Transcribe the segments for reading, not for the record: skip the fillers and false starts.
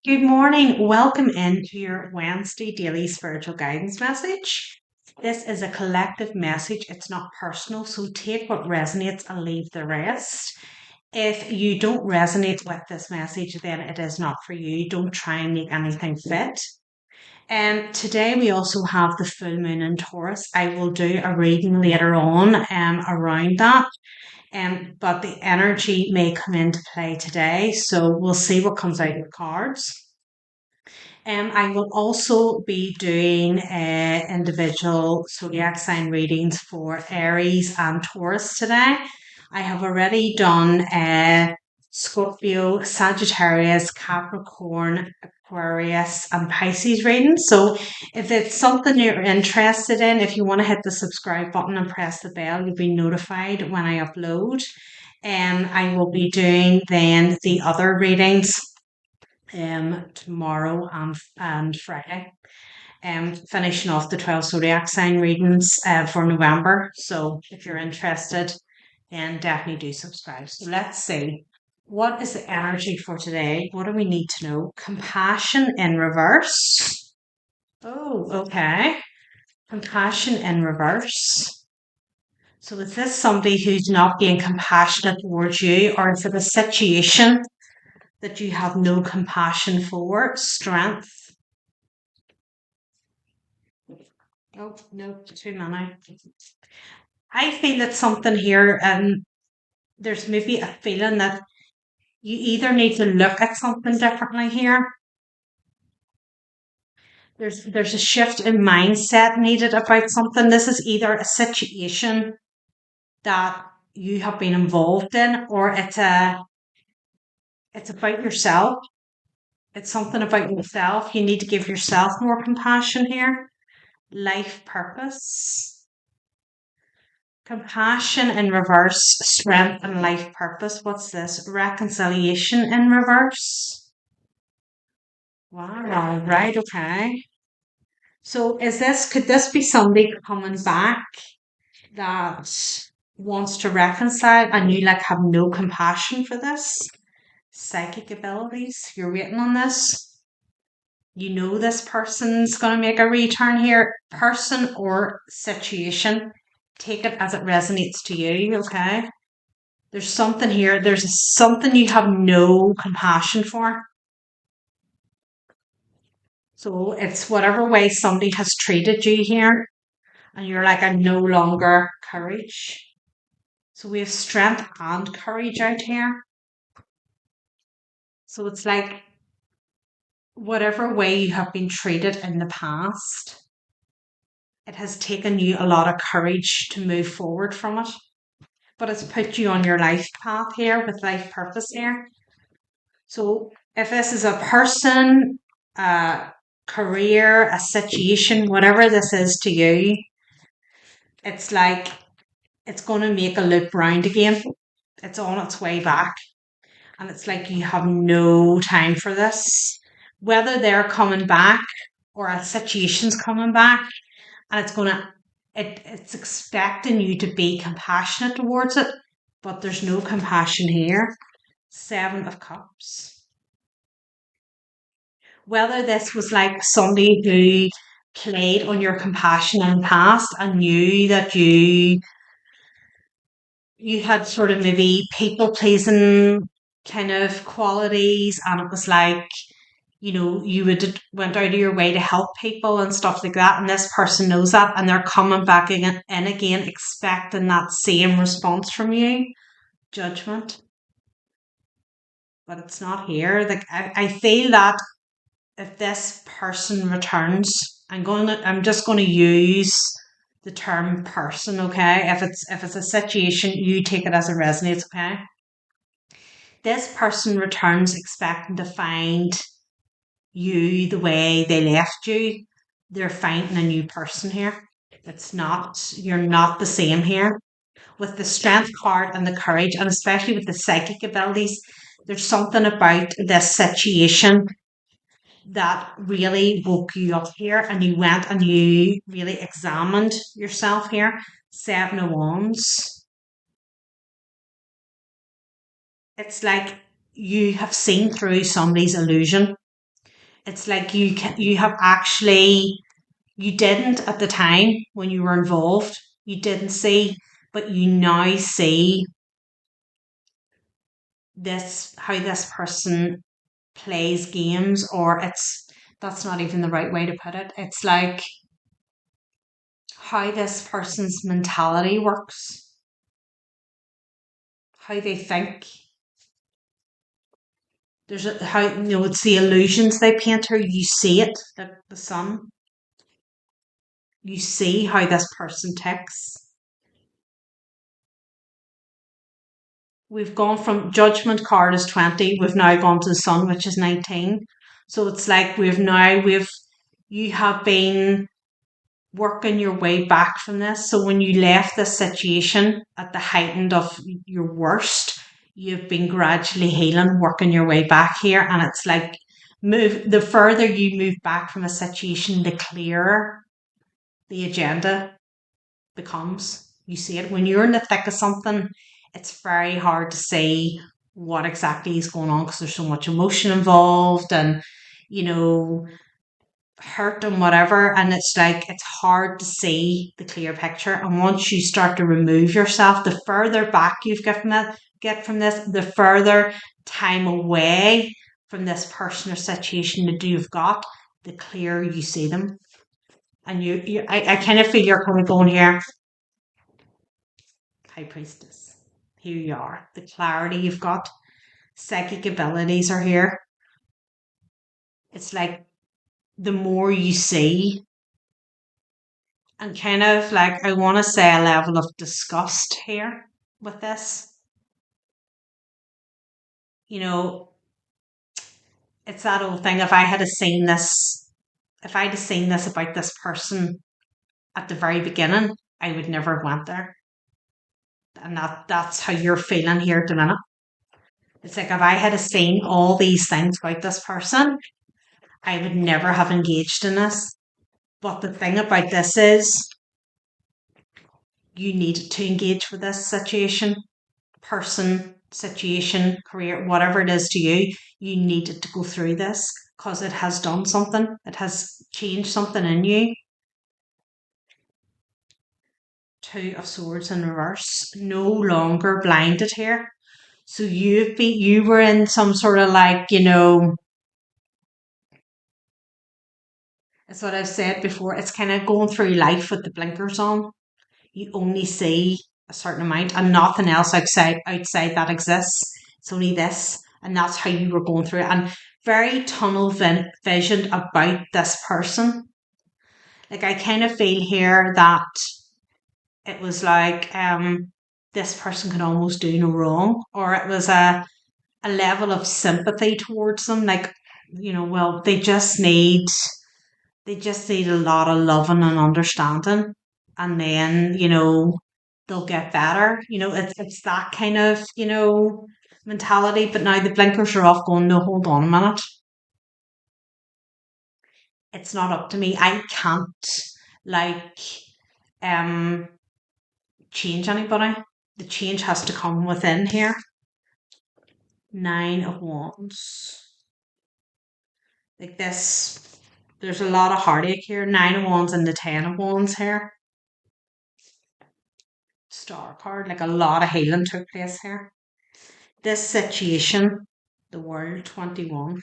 Good morning. Welcome into your Wednesday daily spiritual guidance message. This is a collective message, it's not personal, so take what resonates and leave the rest. If you don't resonate with this message, then it is not for you. Don't try and make anything fit. And today we also have the full moon in Taurus. I will do a reading later on around that. But the energy may come into play today, so we'll see what comes out of the cards. I will also be doing individual zodiac sign readings for Aries and Taurus today. I have already done Scorpio, Sagittarius, Capricorn, Aquarius, and Pisces readings. So if it's something you're interested in, if you want to hit the subscribe button and press the bell, you'll be notified when I upload. And I will be doing then the other readings tomorrow and Friday. Finishing off the 12 zodiac sign readings for November. So if you're interested, then definitely do subscribe. So let's see. What is the energy for today? What do we need to know? Compassion in reverse. Oh, okay. Compassion in reverse. So is this somebody who's not being compassionate towards you, or is it a situation that you have no compassion for? Strength. Oh, no, too many. I feel that something here, there's maybe a feeling that you either need to look at something differently here. There's a shift in mindset needed about something. This is either a situation that you have been involved in, or it's about yourself. It's something about yourself. You need to give yourself more compassion here. Life purpose. Compassion in reverse, strength and life purpose. What's this? Reconciliation in reverse. Wow, right, okay. So could this be somebody coming back that wants to reconcile and you like have no compassion for this? Psychic abilities, you're waiting on this. You know this person's going to make a return here. Person or situation, take it as it resonates to you, okay? There's something here. There's something you have no compassion for. So it's whatever way somebody has treated you here, and you're like, I'm no longer courage. So we have strength and courage out here. So it's like whatever way you have been treated in the past, it has taken you a lot of courage to move forward from it. But it's put you on your life path here with life purpose here. So if this is a person, a career, a situation, whatever this is to you, it's like it's going to make a loop round again. It's on its way back. And it's like you have no time for this. Whether they're coming back or a situation's coming back, and it's expecting you to be compassionate towards it, but there's no compassion here. Seven of Cups. Whether this was like somebody who played on your compassion in the past and knew that you had sort of maybe people pleasing kind of qualities, and it was like, you would went out of your way to help people and stuff like that, and this person knows that, and they're coming back in again expecting that same response from you. Judgment. But it's not here. Like I feel that if this person returns, I'm just going to use the term person, okay? If it's a situation, you take it as it resonates, okay? This person returns expecting to find you the way they left you. They're finding a new person here. You're not the same here. With the strength card and the courage, and especially with the psychic abilities, there's something about this situation that really woke you up here, and you went and you really examined yourself here. Seven of Wands. It's like you have seen through somebody's illusion. It's like you have actually, you didn't at the time when you were involved, you didn't see, but you now see this, how this person plays games, or it's, that's not even the right way to put it. It's like how this person's mentality works, how they think. There's a, how, it's the illusions they paint here. You see it, the sun. You see how this person ticks. We've gone from judgment card is 20. We've now gone to the sun, which is 19. So it's like you have been working your way back from this. So when you left this situation at the heightened of your worst, you've been gradually healing, working your way back here. And it's like, the further you move back from a situation, the clearer the agenda becomes. You see it when you're in the thick of something, it's very hard to see what exactly is going on because there's so much emotion involved, and you know hurt and whatever, and it's like it's hard to see the clear picture. And once you start to remove yourself, the further back get from this, the further time away from this person or situation that you've got, the clearer you see them. And I kind of feel you're kind of going here, High Priestess. Here you are. The clarity you've got, psychic abilities are here. It's like the more you see, and kind of like, I want to say a level of disgust here with this. You know, it's that old thing. If I had seen this about this person at the very beginning, I would never have went there. And that's how you're feeling here at the minute. It's like if I had seen all these things about this person, I would never have engaged in this. But the thing about this is, you need to engage with this situation, person, situation, career, whatever it is to you. You needed to go through this because it has done something, it has changed something in you. Two of Swords in reverse, no longer blinded here. So you were in some sort of like, it's what I've said before. It's kind of going through life with the blinkers on. You only see a certain amount and nothing else outside that exists. It's only this, and that's how you were going through it. And very tunnel visioned about this person. Like I kind of feel here that it was like this person could almost do no wrong, or it was a level of sympathy towards them. Like, well, they just need a lot of loving and understanding, and then they'll get better. It's that kind of mentality. But now the blinkers are off, going, no, hold on a minute, it's not up to me. I can't like um change anybody. The change has to come within here. Nine of Wands, like this. There's a lot of heartache here. Nine of Wands and the Ten of Wands here. Star card, like a lot of healing took place here. This situation, the World 21.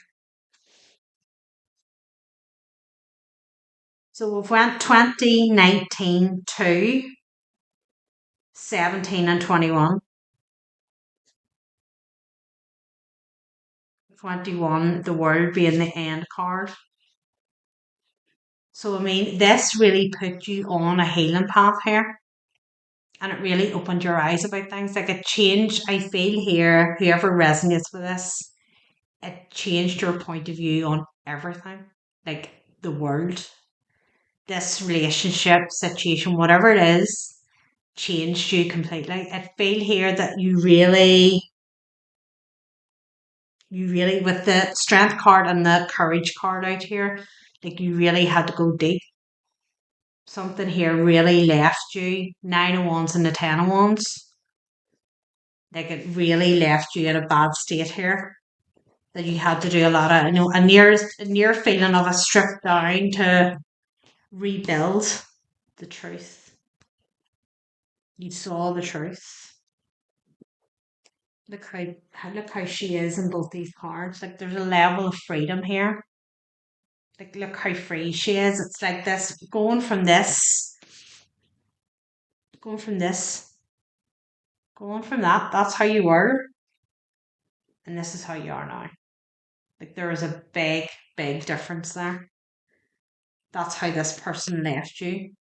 So we've went 2019 to 17 and 21. 21, the World being the end card. So I mean, this really put you on a healing path here. And it really opened your eyes about things. Like it changed, I feel here, whoever resonates with this, it changed your point of view on everything. Like the world, this relationship, situation, whatever it is, changed you completely. I feel here that you really, with the strength card and the courage card out here, like you really had to go deep. Something here really left you. Nine of Wands and the Ten of Wands. Like it really left you in a bad state here. that you had to do a lot of, a near feeling of a strip down to rebuild the truth. You saw the truth. Look how she is in both these cards. Like there's a level of freedom here. Like look how free she is. It's like this going from this, going from that. That's how you were, and this is how you are now. Like there is a big, big difference there. That's how this person left you.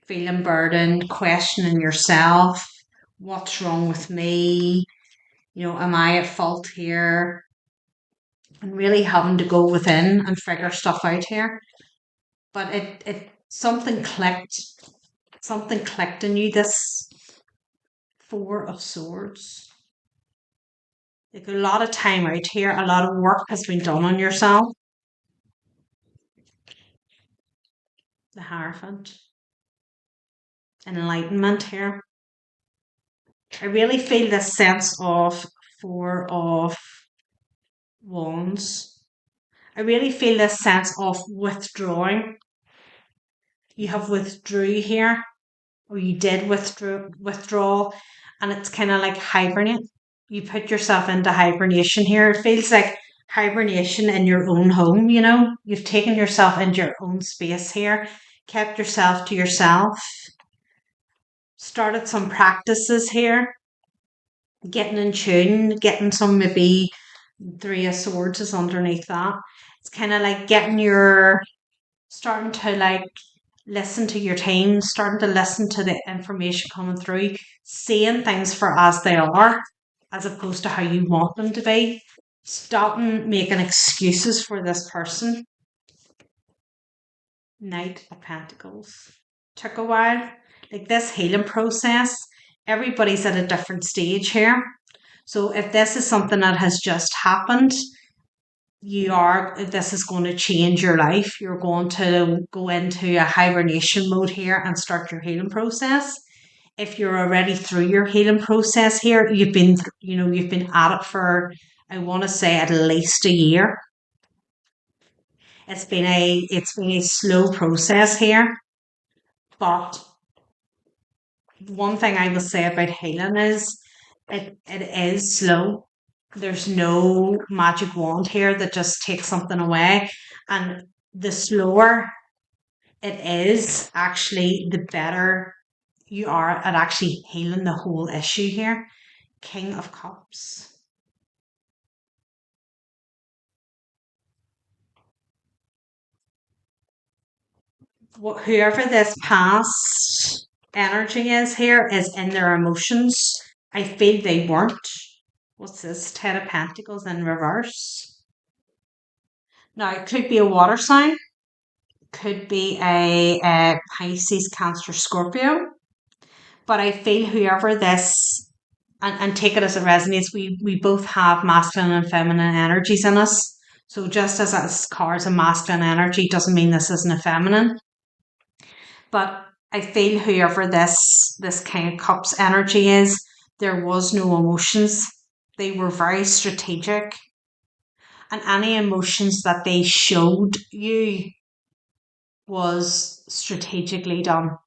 Feeling burdened, questioning yourself. What's wrong with me? Am I at fault here? And really having to go within and figure stuff out here. But it something clicked. Something clicked in you. This Four of Swords. Like a lot of time out here, a lot of work has been done on yourself. The Hierophant. Enlightenment here. I really feel this sense of Four of Wands. I really feel this sense of withdrawing. You have withdrew here, or you did withdraw, and it's kind of like hibernate. You put yourself into hibernation here. It feels like hibernation in your own home, You've taken yourself into your own space here, kept yourself to yourself, started some practices here, getting in tune, getting some maybe Three of Swords is underneath that. It's kind of like starting to like listen to your team, starting to listen to the information coming through, seeing things for as they are, as opposed to how you want them to be. Stopping making excuses for this person. Knight of Pentacles. Took a while. Like this healing process, everybody's at a different stage here. So if this is something that has just happened, this is going to change your life. You're going to go into a hibernation mode here and start your healing process. If you're already through your healing process here, you've been at it for, I want to say, at least a year. It's been a slow process here, but one thing I will say about healing is it is slow. There's no magic wand here that just takes something away. And the slower it is, actually, the better you are at actually healing the whole issue here. King of Cups. Whoever this past energy is here is in their emotions. I feel they weren't. What's this? Ten of Pentacles in reverse. Now, it could be a water sign, could be a Pisces, Cancer, Scorpio. But I feel whoever this, and take it as it resonates, we both have masculine and feminine energies in us. So just as this card's a masculine energy doesn't mean this isn't a feminine. But I feel whoever this King of Cups energy is, there was no emotions. They were very strategic. And any emotions that they showed you was strategically done.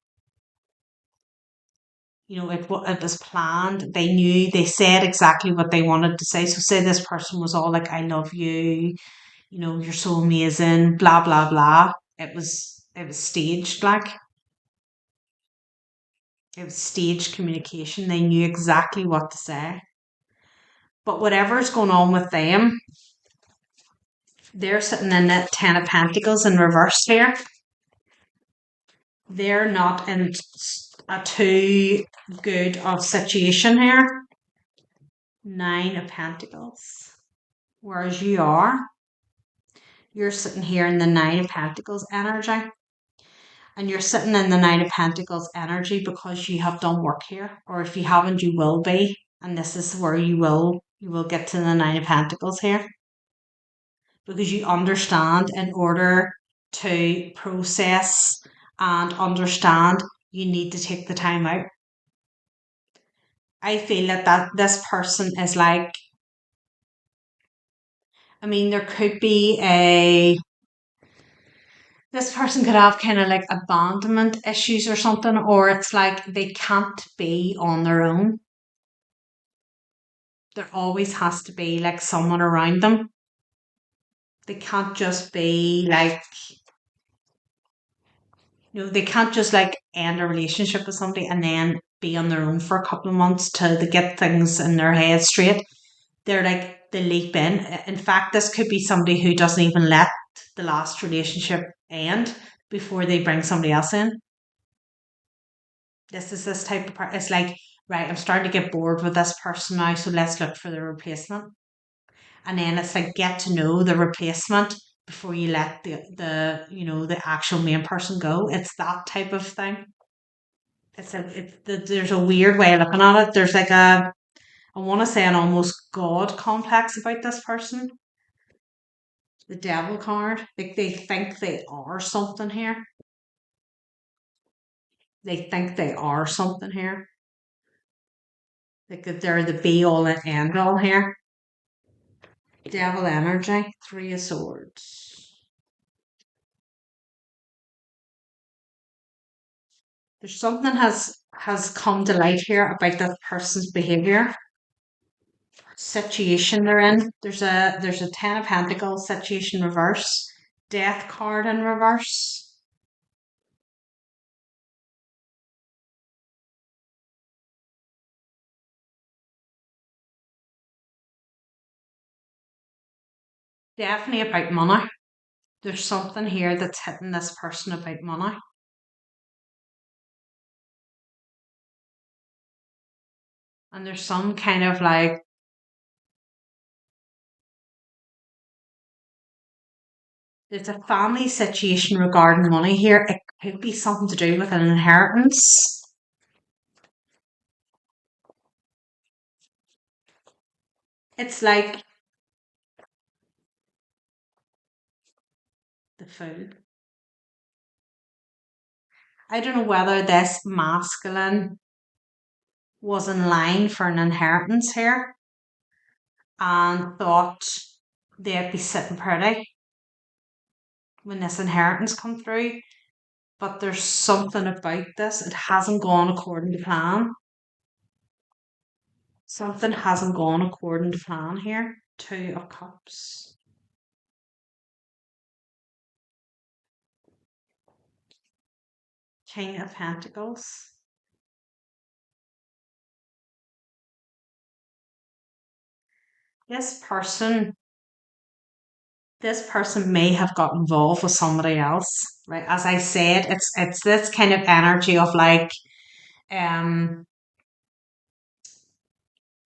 It was planned. They said exactly what they wanted to say. So say this person was all like, I love you, you're so amazing, blah, blah, blah. It was staged, like it was staged communication. They knew exactly what to say. But whatever's going on with them, they're sitting in that Ten of Pentacles in reverse here. They're not in a too good of situation here. Nine of Pentacles. Whereas you're sitting here in the Nine of Pentacles energy. And you're sitting in the Nine of Pentacles energy because you have done work here. Or if you haven't, you will be. And this is where you will get to the Nine of Pentacles here. Because you understand, in order to process and understand, you need to take the time out. I feel that this person is like I mean, there could be a this person could have kind of like abandonment issues or something, or it's like they can't be on their own. There always has to be like someone around them. They can't just be like, they can't just like end a relationship with somebody and then be on their own for a couple of months till they get things in their head straight. They're like, they leap in. In fact, this could be somebody who doesn't even let the last relationship end before they bring somebody else in. This is this type of part. It's like, right, I'm starting to get bored with this person now, so let's look for the replacement. And then it's like get to know the replacement before you let the actual main person go. It's that type of thing. There's a weird way of looking at it. There's like I want to say an almost god complex about this person. The devil card. Like they think they are something here. They think they are something here. Like that they're the be all and end all here. Devil energy. Three of Swords. There's something has come to light here about that person's behavior, situation they're in. There's a Ten of Pentacles situation reverse, Death card in reverse. Definitely about money. There's something here that's hitting this person about money. And there's some kind of like there's a family situation regarding money here. It could be something to do with an inheritance. It's like the Fool. I don't know whether this masculine was in line for an inheritance here and thought they'd be sitting pretty when this inheritance come through. But there's something about this. It hasn't gone according to plan. Something hasn't gone according to plan here. Two of Cups. King of Pentacles. This person, this person may have got involved with somebody else, right? As I said, it's this kind of energy of like, um,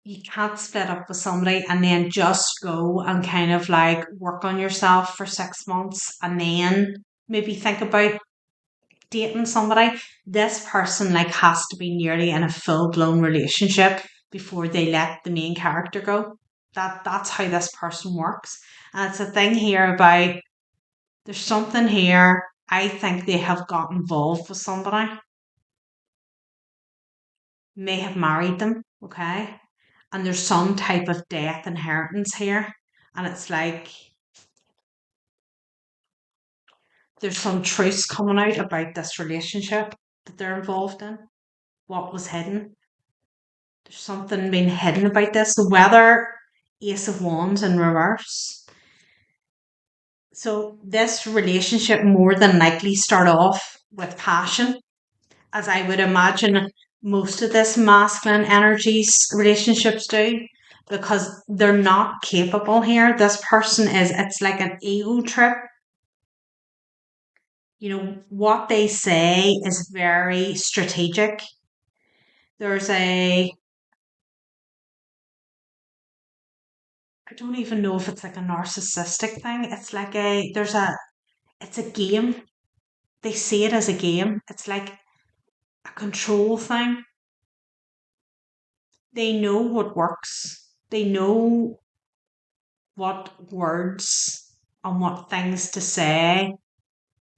you can't split up with somebody and then just go and kind of like work on yourself for 6 months and then maybe think about dating somebody. This person like has to be nearly in a full blown relationship before they let the main character go. That's how this person works. And it's a thing here about there's something here. I think they have got involved with somebody, may have married them, okay? And there's some type of death inheritance here. And it's like there's some truths coming out about this relationship that they're involved in. What was hidden? There's something being hidden about this. The weather, Ace of Wands in reverse. So this relationship more than likely start off with passion, as I would imagine most of this masculine energies relationships do, because they're not capable here. This person is, it's like an ego trip. What they say is very strategic. There's I don't even know if it's like a narcissistic thing. It's like it's a game. They see it as a game. It's like a control thing. They know what works. They know what words and what things to say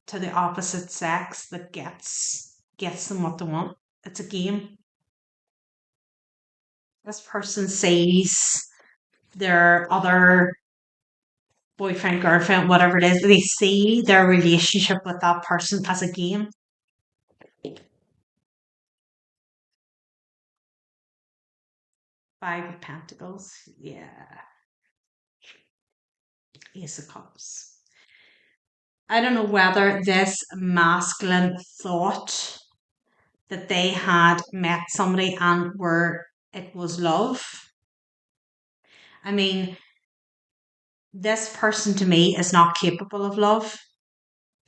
to the opposite sex that gets them what they want. It's a game. This person sees their other boyfriend, girlfriend, whatever it is, they see their relationship with that person as a game. Five of Pentacles, yeah. Ace of Cups. I don't know whether this masculine thought that they had met somebody and were it was love. I mean, this person to me is not capable of love.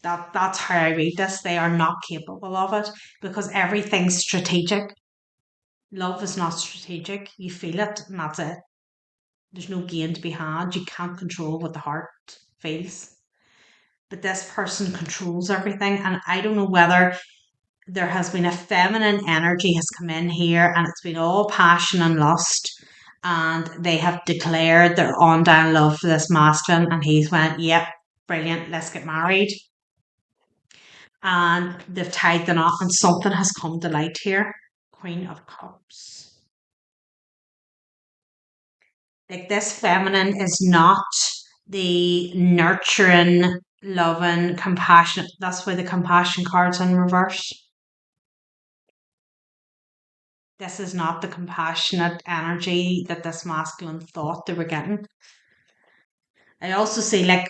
That's how I read this. They are not capable of it because everything's strategic. Love is not strategic. You feel it and that's it. There's no gain to be had. You can't control what the heart feels. But this person controls everything. And I don't know whether there has been a feminine energy has come in here and it's been all passion and lust. And they have declared their on down love for this masculine. And he's went, yep, brilliant, let's get married. And they've tied the knot and something has come to light here. Queen of Cups. Like this feminine is not the nurturing, loving, compassionate. That's why the compassion card's in reverse. This is not the compassionate energy that this masculine thought they were getting. I also see like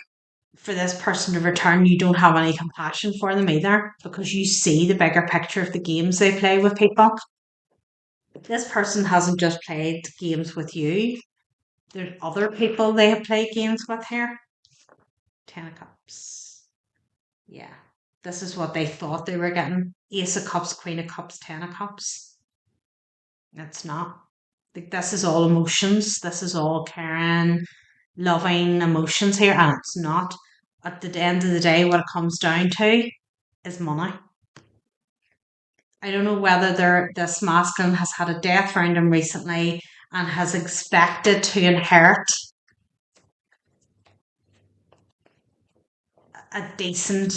for this person to return, you don't have any compassion for them either because you see the bigger picture of the games they play with people. This person hasn't just played games with you. There's other people they have played games with here. Ten of Cups. Yeah. This is what they thought they were getting. Ace of Cups, Queen of Cups, Ten of Cups. It's not. Like this is all emotions. This is all caring, loving emotions here, and it's not. At the end of the day, what it comes down to is money. I don't know whether this masculine has had a death around him recently and has expected to inherit a decent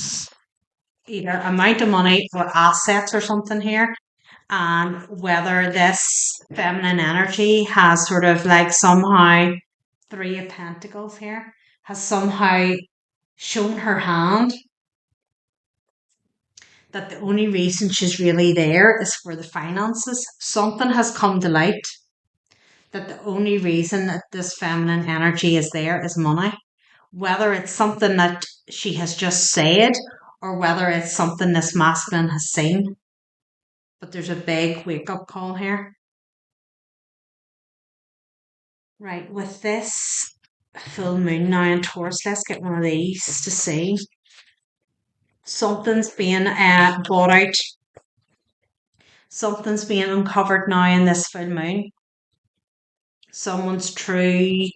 either amount of money or assets or something here. And whether this feminine energy has sort of like somehow Three of Pentacles here has somehow shown her hand that the only reason she's really there is for the finances. Something has come to light that the only reason that this feminine energy is there is money. Whether it's something that she has just said or whether it's something this masculine has seen. But there's a big wake up call here. Right, with this full moon now in Taurus, let's get one of these to see. Something's being brought out. Something's being uncovered now in this full moon. Someone's true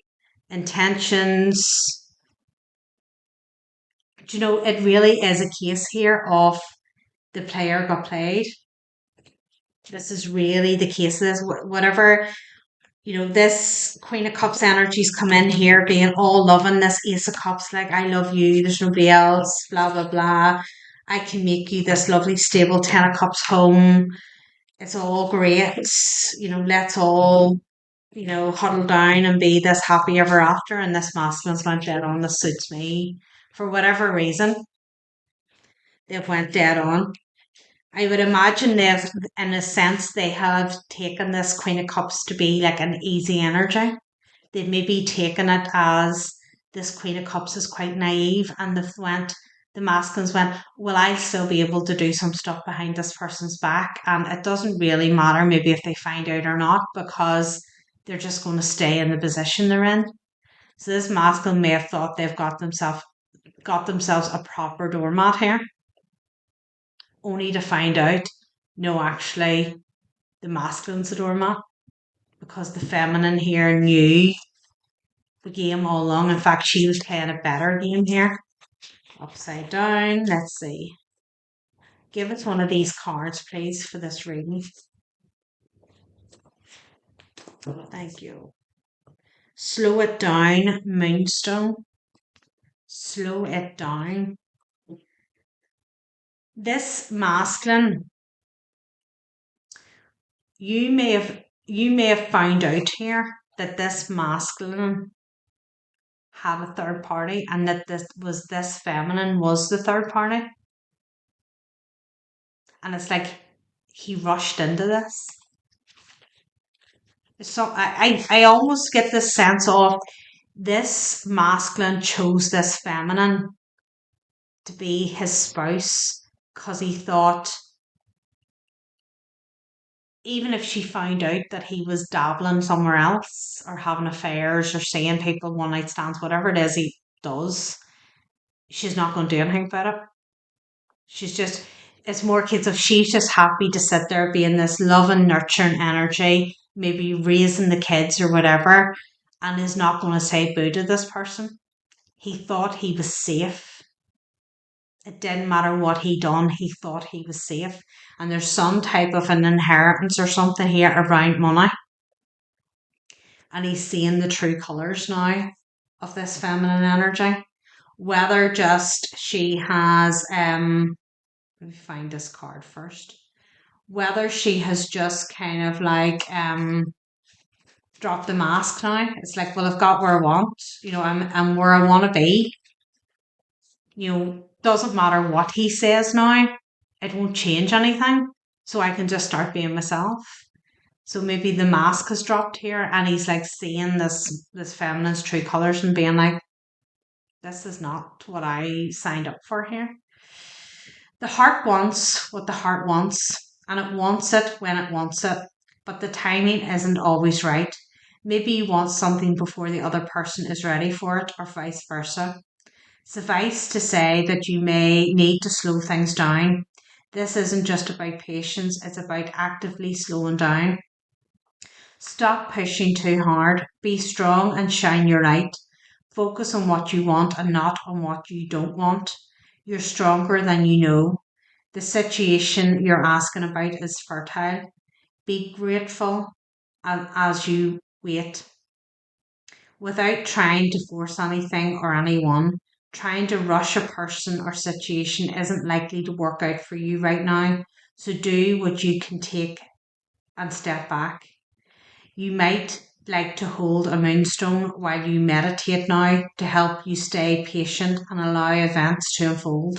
intentions. Do you know, it really is a case here of the player got played. This is really the case of this. Whatever, you know, this Queen of Cups energy's come in here being all loving this Ace of Cups, like, I love you, there's nobody else, blah, blah, blah. I can make you this lovely, stable Ten of Cups home. It's all great. You know, let's all, you know, huddle down and be this happy ever after. And this masculine's went dead on. This suits me. For whatever reason, they've went dead on. I would imagine they've, in a sense, they have taken this Queen of Cups to be like an easy energy. They've maybe taken it as this Queen of Cups is quite naive and the masculines went, well, I'll still be able to do some stuff behind this person's back. And it doesn't really matter maybe if they find out or not because they're just going to stay in the position they're in. So this masculine may have thought they've got themselves a proper doormat here, only to find out, no, actually, the masculine's a doormat because the feminine here knew the game all along. In fact, she was playing a better game here. Upside down. Let's see. Give us one of these cards, please, for this reading. Thank you. Slow it down, Moonstone. Slow it down. This masculine, you may have found out here that this masculine had a third party and that this feminine was the third party. And it's like he rushed into this. So I almost get this sense of this masculine chose this feminine to be his spouse because he thought even if she found out that he was dabbling somewhere else or having affairs or seeing people one night stands, whatever it is he does, she's not going to do anything about it. She's just, it's more kids of she's just happy to sit there being this loving, nurturing energy, maybe raising the kids or whatever, and is not going to say boo to this person. He thought he was safe. It didn't matter what he done, he thought he was safe. And there's some type of an inheritance or something here around money. And he's seeing the true colours now of this feminine energy. Whether just she has let me find this card first. Whether she has just kind of like dropped the mask now. It's like, well, I've got where I want, I'm where I want to be. Doesn't matter what he says now, it won't change anything. So I can just start being myself. So maybe the mask has dropped here and he's like seeing this feminine's true colours and being like, this is not what I signed up for here. The heart wants what the heart wants, and it wants it when it wants it, but the timing isn't always right. Maybe you want something before the other person is ready for it, or vice versa. Suffice to say that you may need to slow things down. This isn't just about patience, it's about actively slowing down. Stop pushing too hard. Be strong and shine your light. Focus on what you want and not on what you don't want. You're stronger than you know. The situation you're asking about is fertile. Be grateful as you wait. Without trying to force anything or anyone, trying to rush a person or situation isn't likely to work out for you right now. So do what you can take and step back. You might like to hold a moonstone while you meditate now to help you stay patient and allow events to unfold.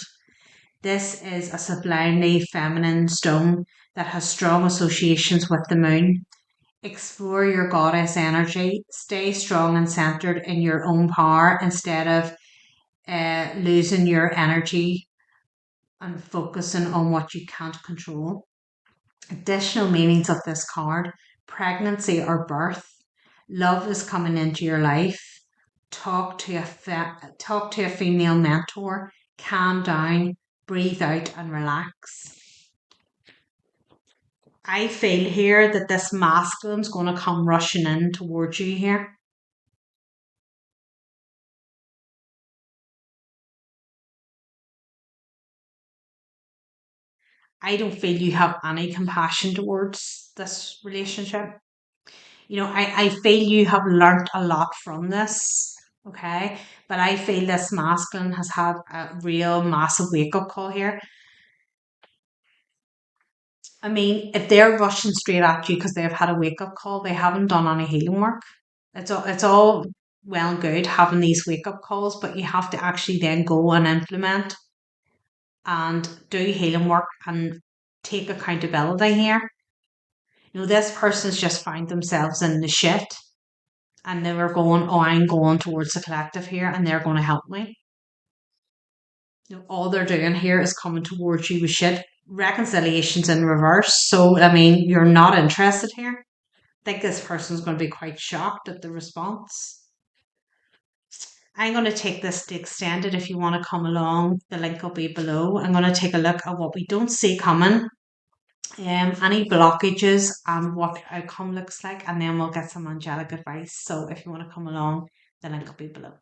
This is a sublimely feminine stone that has strong associations with the moon. Explore your goddess energy. Stay strong and centered in your own power instead of losing your energy and focusing on what you can't control. Additional meanings of this card: pregnancy or birth, love is coming into your life, talk to a female mentor, calm down, breathe out and relax. I feel here that this masculine's going to come rushing in towards you here. I don't feel you have any compassion towards this relationship. I feel you have learnt a lot from this, okay? But I feel this masculine has had a real massive wake up call here. I mean, if they're rushing straight at you because they've had a wake up call, they haven't done any healing work. It's all well and good having these wake up calls, but you have to actually then go and implement and do healing work and take accountability here. This person's just found themselves in the shit and they were going, oh, I'm going towards the collective here and they're going to help me. All they're doing here is coming towards you with shit. Reconciliation's in reverse. So, I mean, you're not interested here. I think this person's going to be quite shocked at the response. I'm going to take this to extend it. If you want to come along, the link will be below. I'm going to take a look at what we don't see coming, any blockages and what the outcome looks like, and then we'll get some angelic advice. So if you want to come along, the link will be below.